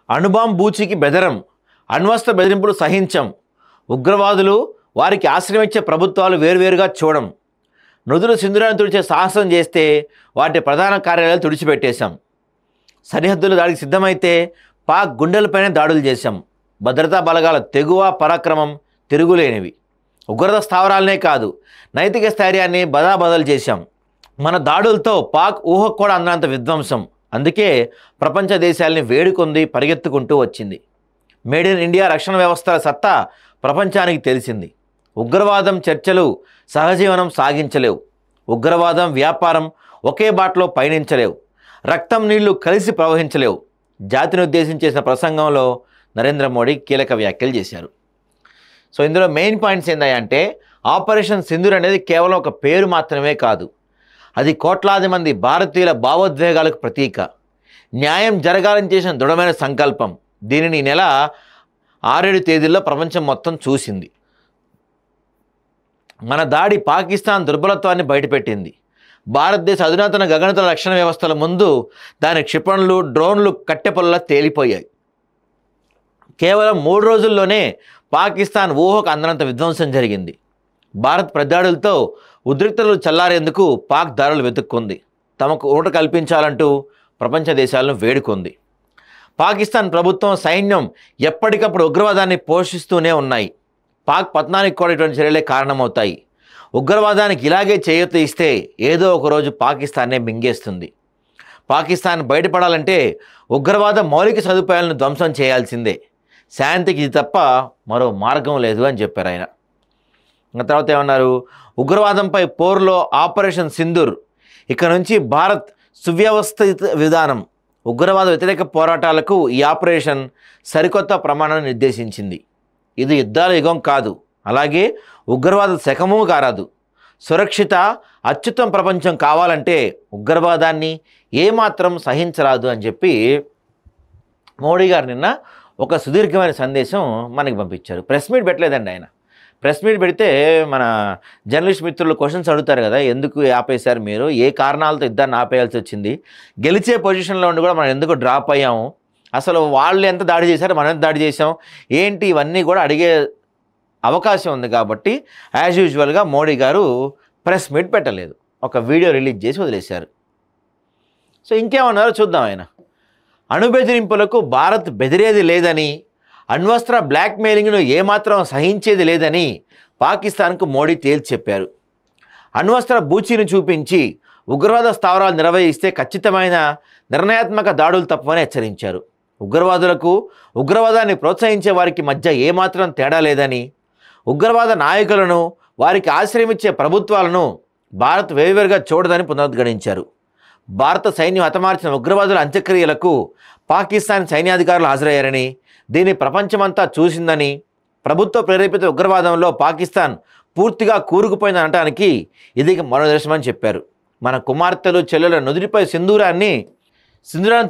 అణుబాంబు బూచికి బెదరం, అణ్వస్త్ర బెదిరింపులు సహించం, ఉగ్రవాదులు వారికి ఆశ్రయం ఇచ్చే ప్రభుత్వాలు వేరువేరుగా చూడం, నదులు సింధురాన్ని తుడిచే సాహసం చేస్తే వాటి ప్రధాన కార్యాలయాలు తుడిచిపెట్టేశాం, సరిహద్దులు దాడికి సిద్ధమైతే పాక్ గుండెలపైనే దాడులు చేశాం, భద్రతా బలగాల తెగువ పరాక్రమం తిరుగులేనివి, ఉగ్రత స్థావరాలనే కాదు నైతిక స్థైర్యాన్ని బదాబదలు చేశాం, మన దాడులతో పాక్ ఊహకు కూడా అందనంత విధ్వంసం, అందుకే ప్రపంచ దేశాలని వేడుకొంది పరిగెత్తుకుంటూ వచ్చింది. మేడ్ ఇన్ ఇండియా రక్షణ వ్యవస్థల సత్తా ప్రపంచానికి తెలిసింది. ఉగ్రవాదం చర్చలు సహజీవనం సాగించలేవు, ఉగ్రవాదం వ్యాపారం ఒకే బాటలో పయనించలేవు, రక్తం నీళ్లు కలిసి ప్రవహించలేవు. జాతిని ఉద్దేశించి చేసిన ప్రసంగంలో నరేంద్ర మోడీ కీలక వ్యాఖ్యలు చేశారు. సో ఇందులో మెయిన్ పాయింట్స్ ఏంటంటే ఆపరేషన్ సింధూర్ అనేది కేవలం ఒక పేరు మాత్రమే కాదు, అది కోట్లాది మంది భారతీయుల భావోద్వేగాలకు ప్రతీక, న్యాయం జరగాలని చేసిన దృఢమైన సంకల్పం. దీనిని ఈ నెల 6-7 తేదీల్లో ప్రపంచం మొత్తం చూసింది. మన దాడి పాకిస్తాన్ దుర్బలత్వాన్ని బయటపెట్టింది. భారతదేశ అధునాతన గగనతల రక్షణ వ్యవస్థల ముందు దాని క్షిపణులు డ్రోన్లు కట్టెపొలలా తేలిపోయాయి. కేవలం 3 రోజుల్లోనే పాకిస్తాన్ ఊహకు అందనంత విధ్వంసం జరిగింది. భారత్ ప్రతిదాడులతో ఉద్రిక్తతలు చల్లారేందుకు పాక్ దారులు వెతుక్కుంది, తమకు ఊట కల్పించాలంటూ ప్రపంచ దేశాలను వేడుకుంది. పాకిస్తాన్ ప్రభుత్వం సైన్యం ఎప్పటికప్పుడు ఉగ్రవాదాన్ని పోషిస్తూనే ఉన్నాయి. పాక్ పతనానికి కూడా ఇటువంటి చర్యలే కారణమవుతాయి. ఉగ్రవాదానికి ఇలాగే చేయూత ఇస్తే ఏదో ఒకరోజు పాకిస్తాన్నే మింగేస్తుంది. పాకిస్తాన్ బయటపడాలంటే ఉగ్రవాద మౌలిక సదుపాయాలను ధ్వంసం చేయాల్సిందే, శాంతికి ఇది తప్ప మరో మార్గం లేదు అని చెప్పారు ఆయన. తర్వాత ఏమన్నారు, ఉగ్రవాదంపై పోరులో ఆపరేషన్ సింధూర్, ఇక నుంచి భారత్ సువ్యవస్థిత విధానం, ఉగ్రవాద వ్యతిరేక పోరాటాలకు ఈ ఆపరేషన్ సరికొత్త ప్రమాణాన్ని నిర్దేశించింది. ఇది యుద్ధాల యుగం కాదు, అలాగే ఉగ్రవాద శకము కారాదు. సురక్షిత అత్యుత్తమ ప్రపంచం కావాలంటే ఉగ్రవాదాన్ని ఏమాత్రం సహించరాదు అని చెప్పి మోడీ గారు నిన్న ఒక సుదీర్ఘమైన సందేశం మనకి పంపించారు. ప్రెస్ మీట్ పెట్టలేదండి ఆయన. ప్రెస్ మీట్ పెడితే మన జర్నలిస్ట్ మిత్రులు క్వశ్చన్స్ అడుగుతారు కదా, ఎందుకు ఆపేశారు మీరు, ఏ కారణాలతో యుద్ధాన్ని ఆపేయాల్సి వచ్చింది, గెలిచే పొజిషన్లో ఉండి కూడా మనం ఎందుకు డ్రాప్ అయ్యాము, అసలు వాళ్ళు ఎంత దాడి చేశారు మనం ఎంత దాడి చేసాం ఏంటి, ఇవన్నీ కూడా అడిగే అవకాశం ఉంది. కాబట్టి యాజ్ యూజువల్గా మోడీ గారు ప్రెస్ మీట్ పెట్టలేదు, ఒక వీడియో రిలీజ్ చేసి వదిలేశారు. సో ఇంకేమన్నారో చూద్దాం. ఆయన అణుబెదిరింపులకు భారత్ బెదిరేది లేదని, అణ్వస్త్ర బ్లాక్మెయిలింగ్ను ఏమాత్రం సహించేది లేదని పాకిస్తాన్కు మోడీ తేల్చి చెప్పారు. అణ్వస్త్ర బూచీని చూపించి ఉగ్రవాద స్థావరాలు నిర్వహిస్తే ఖచ్చితమైన నిర్ణయాత్మక దాడులు తప్పవని హెచ్చరించారు. ఉగ్రవాదులకు ఉగ్రవాదాన్ని ప్రోత్సహించే వారికి మధ్య ఏమాత్రం తేడా లేదని, ఉగ్రవాద నాయకులను వారికి ఆశ్రయమిచ్చే ప్రభుత్వాలను భారత్ వేరువేరుగా చూడదని పునరుద్ఘాటించారు. భారత సైన్యం హతమార్చిన ఉగ్రవాదుల అంత్యక్రియలకు పాకిస్తాన్ సైన్యాధికారులు హాజరయ్యారని, దీన్ని ప్రపంచమంతా చూసిందని, ప్రభుత్వ ప్రేరేపిత ఉగ్రవాదంలో పాకిస్తాన్ పూర్తిగా కూరుకుపోయిందని అనడానికి ఇది మరో నిదర్శనమని చెప్పారు. మన కుమార్తెలు చెల్లెల నుదుటిపై సింధూరాన్ని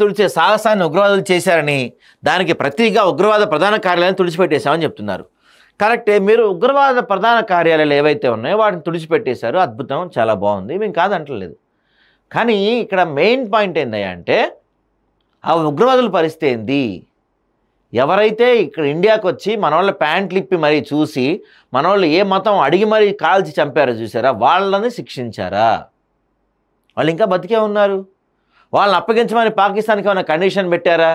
తుడిచే సాహసాన్ని ఉగ్రవాదులు చేశారని, దానికి ప్రతిగా ఉగ్రవాద ప్రధాన కార్యాలయాన్ని తుడిచిపెట్టేశామని చెప్తున్నారు. కరెక్టే, మీరు ఉగ్రవాద ప్రధాన కార్యాలయాలు ఏవైతే ఉన్నాయో వాటిని తుడిచిపెట్టేశారు, అద్భుతం, చాలా బాగుంది, మేము కాదంటలేదు. కానీ ఇక్కడ మెయిన్ పాయింట్ ఏందయ్యా అంటే ఆ ఉగ్రవాదుల పరిస్థితి ఏంది, ఎవరైతే ఇక్కడ ఇండియాకి వచ్చి మన వాళ్ళ ప్యాంట్లు ఇప్పి మరీ చూసి మన వాళ్ళు ఏ మతం అడిగి మరీ కాల్చి చంపారో చూసారా, వాళ్ళని శిక్షించారా? వాళ్ళు ఇంకా బతికే ఉన్నారు. వాళ్ళని అప్పగించమని పాకిస్తాన్కి ఏమైనా కండిషన్ పెట్టారా?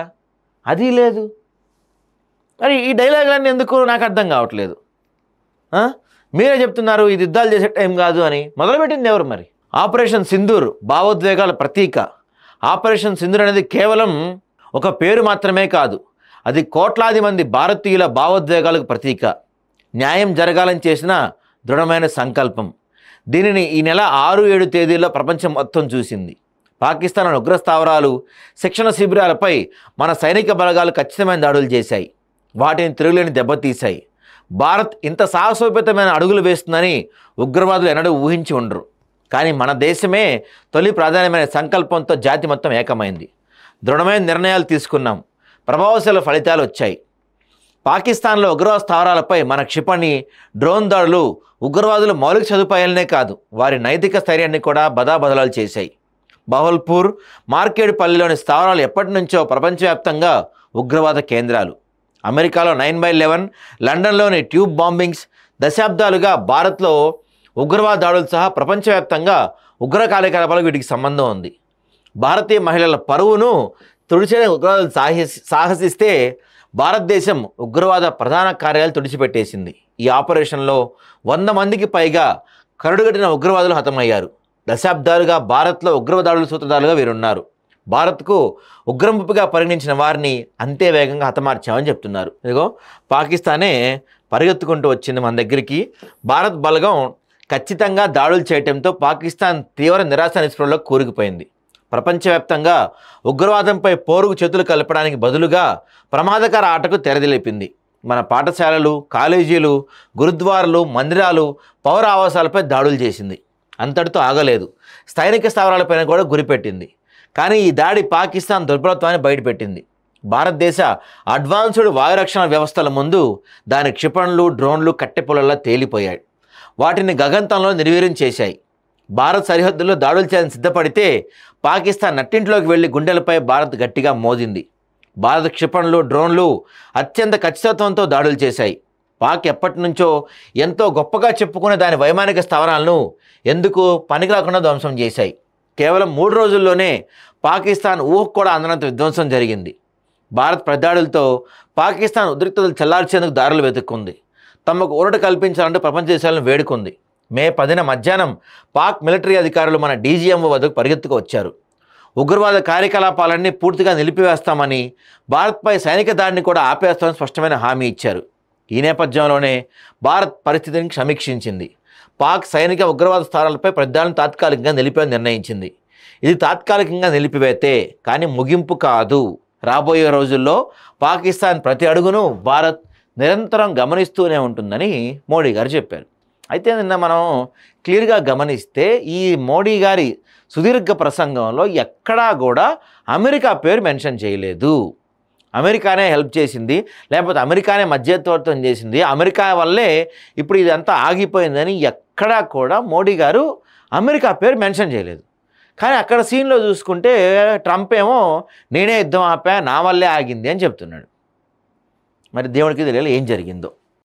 అది లేదు. మరి ఈ డైలాగులన్నీ ఎందుకు నాకు అర్థం కావట్లేదు. మీరే చెప్తున్నారు ఇది యుద్ధాలు చేసే టైం కాదు అని. మొదలుపెట్టింది ఎవరు మరి? ఆపరేషన్ సింధూర్ భావోద్వేగాల ప్రతీక. ఆపరేషన్ సింధూర్ అనేది కేవలం ఒక పేరు మాత్రమే కాదు, అది కోట్లాది మంది భారతీయుల భావోద్వేగాలకు ప్రతీక, న్యాయం జరగాలని చేసిన దృఢమైన సంకల్పం. దీనిని ఈ నెల 6-7 తేదీల్లో ప్రపంచం మొత్తం చూసింది. పాకిస్తాన్ ఉగ్రస్థావరాలు, శిక్షణ శిబిరాలపై మన సైనిక బలగాలు ఖచ్చితమైన దాడులు చేశాయి, వాటిని తిరుగులేని దెబ్బతీశాయి. భారత్ ఇంత సాహసోపేతమైన అడుగులు వేస్తుందని ఉగ్రవాదులు ఎన్నడూ ఊహించి ఉండరు. కానీ మన దేశమే తొలి ప్రాధాన్యమైన సంకల్పంతో జాతి మొత్తం ఏకమైంది. దృఢమైన నిర్ణయాలు తీసుకున్నాం, ప్రభావశాల ఫలితాలు వచ్చాయి. పాకిస్తాన్లో ఉగ్రవాద స్థావరాలపై మన క్షిపణి డ్రోన్ దాడులు ఉగ్రవాదుల మౌలిక సదుపాయాలనే కాదు, వారి నైతిక స్థైర్యాన్ని కూడా బదాబదలాలు చేశాయి. బహల్పూర్, మార్కేడ్పల్లిలోని స్థావరాలు ఎప్పటి నుంచో ప్రపంచవ్యాప్తంగా ఉగ్రవాద కేంద్రాలు. అమెరికాలో 9/11, లండన్లోని ట్యూబ్ బాంబింగ్స్, దశాబ్దాలుగా భారత్లో ఉగ్రవాద దాడులు సహా ప్రపంచవ్యాప్తంగా ఉగ్ర కార్యకలాపాలకు వీటికి సంబంధం ఉంది. భారతీయ మహిళల పరువును తుడిచే ఉగ్రవాదులు సాహసిస్తే భారతదేశం ఉగ్రవాద ప్రధాన కార్యాలు తుడిచిపెట్టేసింది. ఈ ఆపరేషన్లో 100 మందికి పైగా కరుడుగట్టిన ఉగ్రవాదులు హతమయ్యారు. దశాబ్దాలుగా భారత్లో ఉగ్రవాదాడుల సూత్రధారులుగా వీరున్నారు. భారత్కు ఉగ్రముప్పుగా పరిగణించిన వారిని అంతే వేగంగా హతమార్చామని చెప్తున్నారు. ఇదిగో పాకిస్తానే పరిగెత్తుకుంటూ వచ్చింది మన దగ్గరికి. భారత్ బలగం ఖచ్చితంగా దాడులు చేయడంతో పాకిస్తాన్ తీవ్ర నిరాశ నిస్పృహలో కూరుకుపోయింది. ప్రపంచవ్యాప్తంగా ఉగ్రవాదంపై పోరుకు చేతులు కలపడానికి బదులుగా ప్రమాదకర ఆటకు తెరదిలేపింది. మన పాఠశాలలు, కాలేజీలు, గురుద్వారాలు, మందిరాలు, పౌర ఆవాసాలపై దాడులు చేసింది. అంతటితో ఆగలేదు, సైనిక స్థావరాలపైన కూడా గురిపెట్టింది. కానీ ఈ దాడి పాకిస్తాన్ దుర్బలత్వాన్ని బయటపెట్టింది. భారతదేశ అడ్వాన్స్డ్ వాయురక్షణ వ్యవస్థల ముందు దాని క్షిపణులు, డ్రోన్లు కట్టెపుల్లలా తేలిపోయాయి. వాటిని గగనతలంలో నిర్వీర్యం చేశాయి. భారత్ సరిహద్దుల్లో దాడులు చేయాలని సిద్ధపడితే పాకిస్తాన్ నట్టింట్లోకి వెళ్లి గుండెలపై భారత్ గట్టిగా మోదింది. భారత క్షిపణులు, డ్రోన్లు అత్యంత ఖచ్చితత్వంతో దాడులు చేశాయి. పాక్ ఎప్పటి నుంచో ఎంతో గొప్పగా చెప్పుకునే దాని వైమానిక స్థావరాలను ఎందుకు పనికిరాకుండా ధ్వంసం చేశాయి. కేవలం 3 రోజుల్లోనే పాకిస్తాన్ ఊహకు కూడా అందనంత విధ్వంసం జరిగింది. భారత్ ప్రతిదాడులతో పాకిస్తాన్ ఉద్రిక్తతలు చల్లార్చేందుకు దారులు వెతుక్కుంది. తమకు ఊరట కల్పించాలంటూ ప్రపంచ దేశాలను వేడుకుంది. మే 10న మధ్యాహ్నం పాక్ మిలిటరీ అధికారులు మన డీజీఎంఓ వద్దకు పరిగెత్తుకు వచ్చారు. ఉగ్రవాద కార్యకలాపాలన్నీ పూర్తిగా నిలిపివేస్తామని, భారత్పై సైనిక దాడిని కూడా ఆపేస్తామని స్పష్టమైన హామీ ఇచ్చారు. ఈ నేపథ్యంలోనే భారత్ పరిస్థితిని సమీక్షించింది. పాక్ సైనిక ఉగ్రవాద స్థానాలపై ప్రతిదాడులను తాత్కాలికంగా నిలిపేని నిర్ణయించింది. ఇది తాత్కాలికంగా నిలిపివేతే కానీ ముగింపు కాదు. రాబోయే రోజుల్లో పాకిస్తాన్ ప్రతి అడుగును భారత్ నిరంతరం గమనిస్తూనే ఉంటుందని మోడీ గారు చెప్పారు. అయితే నిన్న మనం క్లియర్గా గమనిస్తే ఈ మోడీ గారి సుదీర్ఘ ప్రసంగంలో ఎక్కడా కూడా అమెరికా పేరు మెన్షన్ చేయలేదు. అమెరికానే హెల్ప్ చేసింది, లేకపోతే అమెరికానే మధ్యవర్తిత్వం చేసింది, అమెరికా వల్లే ఇప్పుడు ఇదంతా ఆగిపోయిందని ఎక్కడా కూడా మోడీ గారు అమెరికా పేరు మెన్షన్ చేయలేదు. కానీ అక్కడ సీన్లో చూసుకుంటే ట్రంప్ ఏమో నేనే యుద్ధం ఆపా, నా వల్లే ఆగింది అని చెప్తున్నాడు. మరి దేవుడికి తెలియాలి ఏం జరిగిందో.